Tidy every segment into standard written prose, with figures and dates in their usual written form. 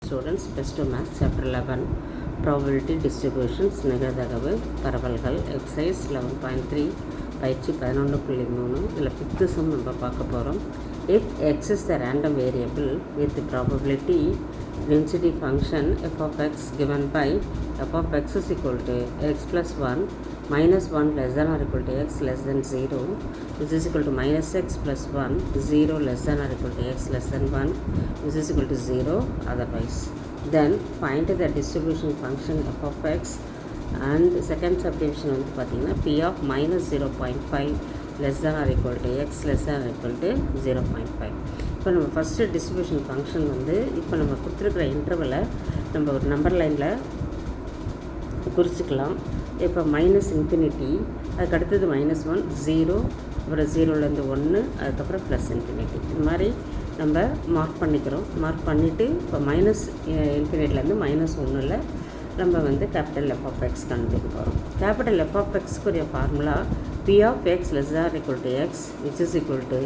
students, test to maths chapter 11 probability distributions நிகழ்தகவு பரவல்கள் exercise 11.3 பயிற்சி 11.3 இதில் 5th sum நம்ம பார்க்க போகிறோம். If x is the random variable with the probability density function f of x given by f of x is equal to x plus 1 minus 1 less than or equal to x less than 0 which is equal to minus x plus 1 0 less than or equal to x less than 1 which is equal to 0 otherwise, then find the distribution function f of x and second subdivision வந்து பார்த்தீங்கன்னா p of minus 0.5 less than or equal to x less than or equal to 0.5. இப்போ நம்ம first distribution function வந்து இப்போ நம்ம கொடுத்துருக்குற இன்டர்வலை நம்ம ஒரு நம்பர் லைனில் குறிச்சிக்கலாம். இப்போ மைனஸ் இன்ஃபினிட்டி, அதுக்கு அடுத்தது மைனஸ் 1 0, அப்புறம் 0லேருந்து 1, அதுக்கப்புறம் ப்ளஸ் இன்ஃபினிட்டி. இது மாதிரி நம்ம மார்க் பண்ணிக்கிறோம். மார்க் பண்ணிவிட்டு இப்போ மைனஸ் இன்ஃபினிட்டிலேருந்து மைனஸ் 1ல் நம்ம வந்து கேபிட்டல் எஃப் ஆஃப் எக்ஸ் கண்டுபிடிக்க போகிறோம். கேபிட்டல் எஃப் ஆஃப் எக்ஸ்க்குரிய formula p of x less than or equal to x which is equal to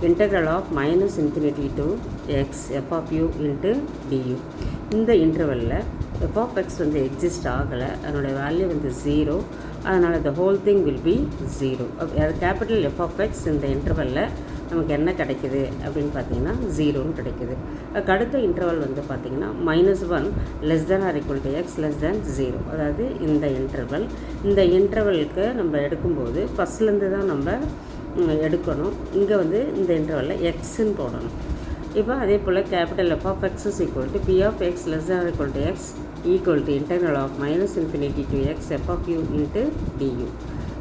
integral of minus infinity to x f of u into du. இந்த இன்டர்வலில் f of x வந்து exist ஆகலை, அதனுடைய value வந்து 0, அதனால் the whole thing will be 0. அது capital f of x இந்த இன்டர்வலில் நமக்கு என்ன கிடைக்குது அப்படின்னு பார்த்தீங்கன்னா 0ன்னு கிடைக்குது. அதுக்கு அடுத்த இன்டர்வல் வந்து பார்த்திங்கன்னா -1 less than or equal to X less தேன் 0. அதாவது இந்த இன்டர்வலுக்கு நம்ம எடுக்கும்போது ஃபஸ்ட்லேருந்து தான் நம்ம எடுக்கணும். இங்கே வந்து இந்த இன்டர்வலில் எக்ஸுன்னு போடணும். இப்போ அதே போல் capital F of X is equal to P of X less than or equal to X equal to internal of minus infinity to X F of U into du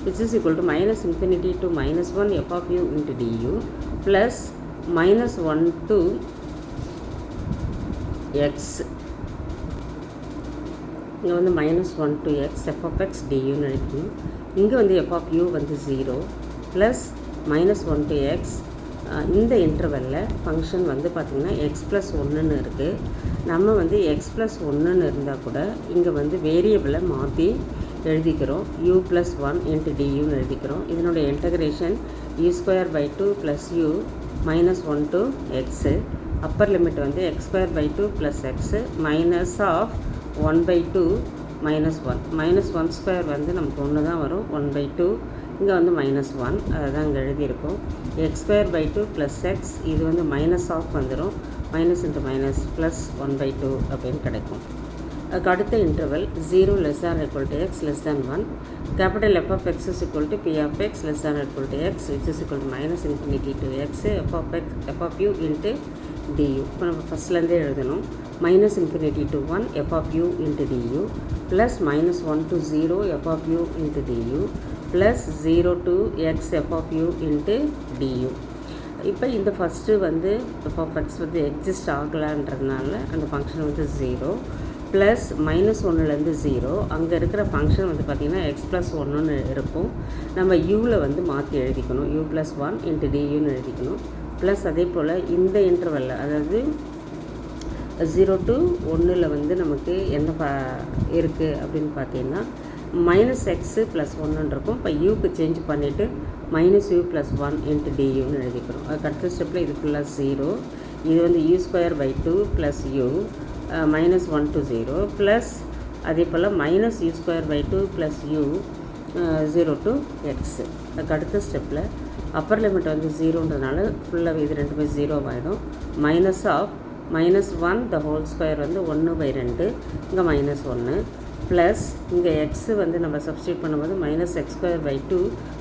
which is equal to minus infinity to minus 1 f of u into du plus minus 1 to x. இங்கே வந்து minus 1 to x f of x du நினைக்கணும். இங்கே வந்து f of u வந்து 0 plus minus 1 to x. இந்த இன்டர்வலில் function வந்து பார்த்திங்கன்னா X plus 1ன்னு இருக்குது. நம்ம வந்து எக்ஸ் ப்ளஸ் 1ன்னு இருந்தால் கூட இங்கே வந்து வேரியபிளை மாற்றி எழுதிக்கிறோம். u plus 1 into duன்னு எழுதிக்கிறோம். இதனுடைய integration u²/2 plus u minus 1 to x. Upper limit வந்து x²/2 plus x minus of 1/2 minus 1. minus 1² வந்து நமக்கு 1 தான் வரும். 1/2 இங்கே வந்து -1, அதை தான் இங்கே எழுதியிருக்கோம். x²/2 plus x, இது வந்து மைனஸ் ஆஃப் வந்துடும். மைனஸ் இன்ட்டு மைனஸ் ப்ளஸ் 1/2 அப்படின்னு கிடைக்கும். அதுக்கு அடுத்த interval 0 less than or equal to x less than 1. Capital f of x is equal to p of x less than or equal to x which is equal to minus infinity to x f of u into du. இப்போ நம்ம ஃபஸ்ட்லேருந்தே எழுதணும். minus infinity to 1 f of u into du plus minus 1 to 0 f of u into du plus 0 to x f of u into du. இப்போ இந்த first வந்து f of x வந்து exist ஆகலான்றதுனால அந்த function வந்து 0 plus minus 1லேருந்து 0. அங்கே இருக்கிற function வந்து பார்த்திங்கன்னா எக்ஸ் ப்ளஸ் 1ன்னு இருக்கும். நம்ம யூவில் வந்து மாற்றி எழுதிக்கணும். u + 1 into duன்னு எழுதிக்கணும். ப்ளஸ் அதே போல் இந்த இன்டர்வலில் அதாவது 0 to 1ல் வந்து நமக்கு என்ன இருக்குது அப்படின்னு பார்த்தீங்கன்னா மைனஸ் எக்ஸு ப்ளஸ் 1ன்னு இருக்கும். இப்போ யூக்கு சேஞ்ச் பண்ணிவிட்டு -u + 1 into duன்னு எழுதிக்கிறோம். அதுக்கு அடுத்த ஸ்டெப்பில் இது ஃபுல்லாக 0. இது வந்து u²/2 plus u minus 1 to 0 plus அதே போல் -u²/2 plus u 0 to x. அதுக்கு அடுத்த ஸ்டெப்பில் அப்பர் லிமிட் வந்து 0ன்றதுனால ஃபுல்லாக இது ரெண்டுமே 0 ஆகிடும். Minus of -1 the whole square வந்து 1/2, இங்கே -1 ப்ளஸ் இங்கே எக்ஸு வந்து நம்ம சப்ஸ்டியூட் பண்ணும்போது -x²/2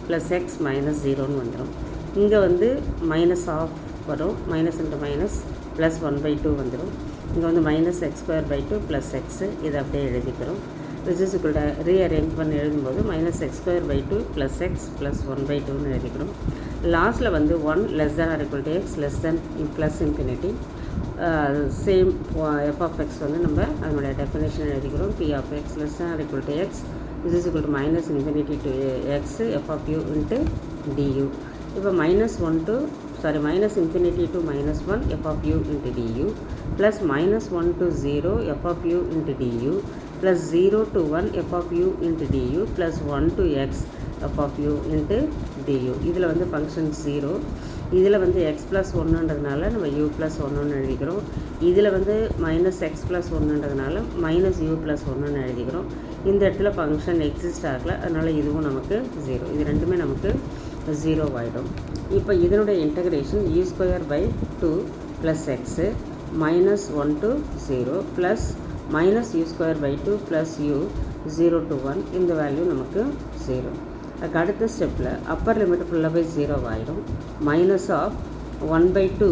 ப்ளஸ் எக்ஸ் -0ன்னு வந்துடும். இங்கே வந்து மைனஸ் ஆஃப் வரும். மைனஸ் இன்ட்டு மைனஸ் ப்ளஸ் 1/2 வந்துடும். இங்கே வந்து -x²/2 ப்ளஸ் எக்ஸு இதை அப்படியே எழுதிக்கிறோம். Which is equal to rearrange பண்ணி எழுதும்போது -x²/2 ப்ளஸ் எக்ஸ் ப்ளஸ் 1/2ன்னு எழுதிக்கிறோம். லாஸ்ட்டில் வந்து 1 less than or equal to x less than plus infinity same f of x வந்து நம்ம அதனுடைய டெஃபினேஷன் எழுதிக்கிறோம். p of x less than or equal to x which is equal to minus infinity to x f of u into du. இப்போ minus infinity to -1 f of u into du plus -1 to 0 f of u into du plus 0 to 1 f of u into du plus 1 to x f of u into du. இதில் வந்து function 0 இதில் வந்து X plus ஒன்றுன்றதுனால நம்ம you plus ஒன்றுன்னு எழுதிக்கிறோம். இதில் வந்து minus X plus ஒன்றுன்றதுனால மைனஸ் யூ ப்ளஸ் ஒன்றுன்னு எழுதிக்கிறோம். இந்த இடத்துல ஃபங்க்ஷன் எக்ஸிஸ்ட் ஆகலை, அதனால் இதுவும் நமக்கு 0. இது ரெண்டுமே நமக்கு 0 ஆகிடும். இப்போ இதனுடைய integration u²/2 plus x minus 1 to 0 plus minus u²/2 plus u 0 to 1. இந்த வேல்யூ நமக்கு 0. அதுக்கு அடுத்த ஸ்டெப்பில் அப்பர் லிமிட் ஃபுல்லாகவே 0 ஆகிடும். மைனஸ் ஆஃப் 1/2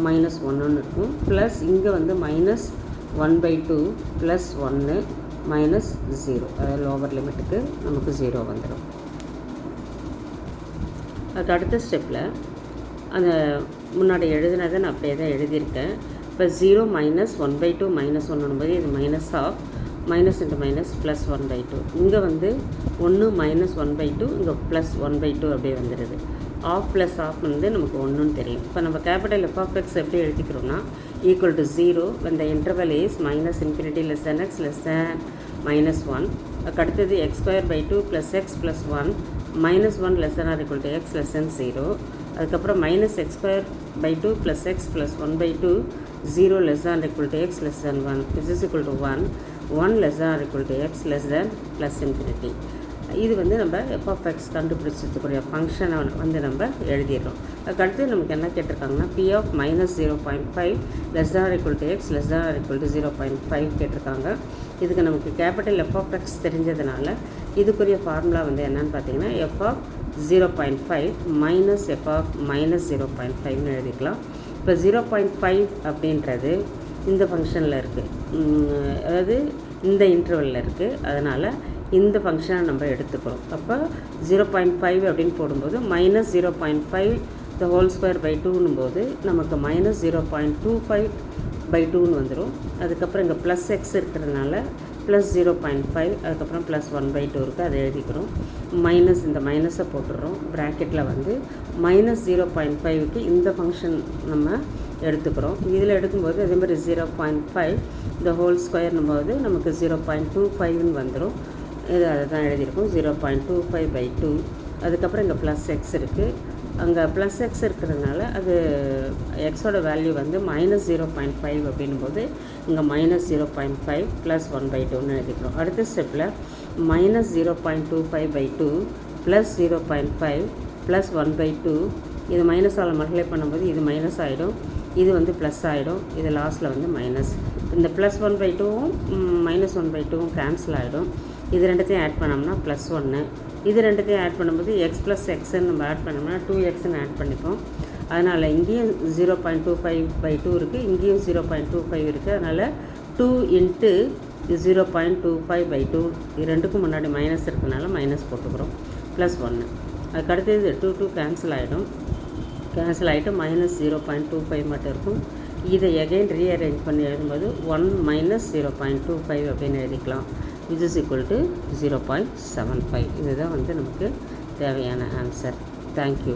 மைனஸ் 1 இருக்கும். ப்ளஸ் இங்கே வந்து மைனஸ் 1/2 ப்ளஸ் 1 மைனஸ் 0. அதாவது லோவர் லிமிட்டுக்கு நமக்கு 0 வந்துடும். அதுக்கு அடுத்த ஸ்டெப்பில் அந்த முன்னாடி எழுதினதை நான் அப்படியே தான் எழுதியிருக்கேன். இப்போ 0 மைனஸ் 1/2 மைனஸ் 1 இது minus of minus into minus plus 1/2. இங்கே வந்து 1 மைனஸ் 1/2 இங்கே ப்ளஸ் 1/2 அப்படியே வந்துடுது. ஆஃப் ப்ளஸ் ஆஃப் வந்து நமக்கு 1ன்னு தெரியும். இப்போ நம்ம கேபிட்டல் f(x) எப்படி எழுதிக்கிறோம்னா equal to 0 when the interval is minus infinity less than x less than minus 1. அதுக்கு அடுத்தது x²/2 plus X plus 1 minus 1 less than or equal to x less than 0. அதுக்கப்புறம் minus x²/2 plus X plus 1/2 0 less than or equal to x less than 1 which is equal to 1 less than or equal to x less than plus infinity. இது வந்து நம்ம f(x) கண்டுபிடிச்சதுக்குரிய ஃபங்க்ஷனை வந்து நம்ம எழுதிடுறோம். அதுக்கடுத்து நமக்கு என்ன கேட்டிருக்காங்கன்னா p of minus 0.5 less than or equal to x less than or equal to 0.5 கேட்டிருக்காங்க. இதுக்கு நமக்கு கேபிட்டல் f(x) தெரிஞ்சதுனால இதுக்குரிய ஃபார்முலா வந்து என்னன்னு பார்த்தீங்கன்னா f of 0.5 minus f of minus 0.5ன்னு எழுதிக்கலாம். இப்போ 0.5 அப்படின்றது இந்த ஃபங்க்ஷனில் இருக்குது, அதாவது இந்த இன்டர்வலில் இருக்குது. அதனால் இந்த ஃபங்க்ஷனை நம்ம எடுத்துக்கிறோம். அப்போ 0.5 அப்படின்னு போடும்போது minus 0.5 the whole square by 2ன்னும் போது நமக்கு மைனஸ் 0.25/2ன்னு வந்துடும். அதுக்கப்புறம் இங்கே ப்ளஸ் எக்ஸ் இருக்கிறதுனால ப்ளஸ் 0.5, அதுக்கப்புறம் ப்ளஸ் 1/2 இருக்குது, அதை எழுதிக்கிறோம். மைனஸ் இந்த மைனஸை போட்டுடுறோம். ப்ராக்கெட்டில் வந்து மைனஸ் 0.5க்கு இந்த ஃபங்க்ஷன் நம்ம எடுத்துக்கிறோம். இதில் எடுக்கும்போது அதே மாதிரி 0.5 the whole squareன்னும் போது நமக்கு 0.25ன்னு வந்துடும். இது அதை தான் எழுதியிருக்கோம் 0.25/2. அதுக்கப்புறம் இங்கே ப்ளஸ் எக்ஸ் இருக்குது, அங்கே ப்ளஸ் எக்ஸ் இருக்கிறதுனால அது எக்ஸோட வேல்யூ வந்து மைனஸ் 0.5 அப்படின்போது இங்கே மைனஸ் 0.5 ப்ளஸ் 1/2ன்னு எழுதிக்கிறோம். அடுத்த ஸ்டெப்பில் மைனஸ் 0.25/2 ப்ளஸ் 0.5 ப்ளஸ் 1/2. இது மைனஸால் மல்டிப்ளை பண்ணும்போது இது மைனஸ் ஆகிடும், இது வந்து ப்ளஸ் ஆகிடும், இது லாஸ்ட்டில் வந்து மைனஸ். இந்த ப்ளஸ் 1/2வும் மைனஸ் 1/2வும் கேன்சல் ஆகிடும். இது ரெண்டுத்தையும் ஆட் பண்ணோம்னா ப்ளஸ் 1. இது ரெண்டுத்தையும் ஆட் பண்ணும்போது எக்ஸ் ப்ளஸ் எக்ஸ்ன்னு நம்ம ஆட் பண்ணோம்னா 2xன்னு ஆட் பண்ணிப்போம். அதனால் இங்கேயும் 0.25/2 இருக்குது, இங்கேயும் 0.25 இருக்குது. அதனால் 2 × 0.25/2 இது ரெண்டுக்கும் முன்னாடி மைனஸ் இருக்கிறதுனால மைனஸ் போட்டுக்கிறோம். ப்ளஸ் 1. அதுக்கடுத்தது 2 கேன்சல் ஆகிடும். கேன்சல் ஆகிட்டு மைனஸ் 0.25 மட்டும் இருக்கும். இதை எகைன் ரீஅரேஞ்ச் பண்ணி எழுதும்போது 1 மைனஸ் 0.25 அப்படின்னு எழுதிக்கலாம். which is equal to 0.75. இதுதான் வந்து நமக்கு தேவையான ஆன்சர். தேங்க்யூ.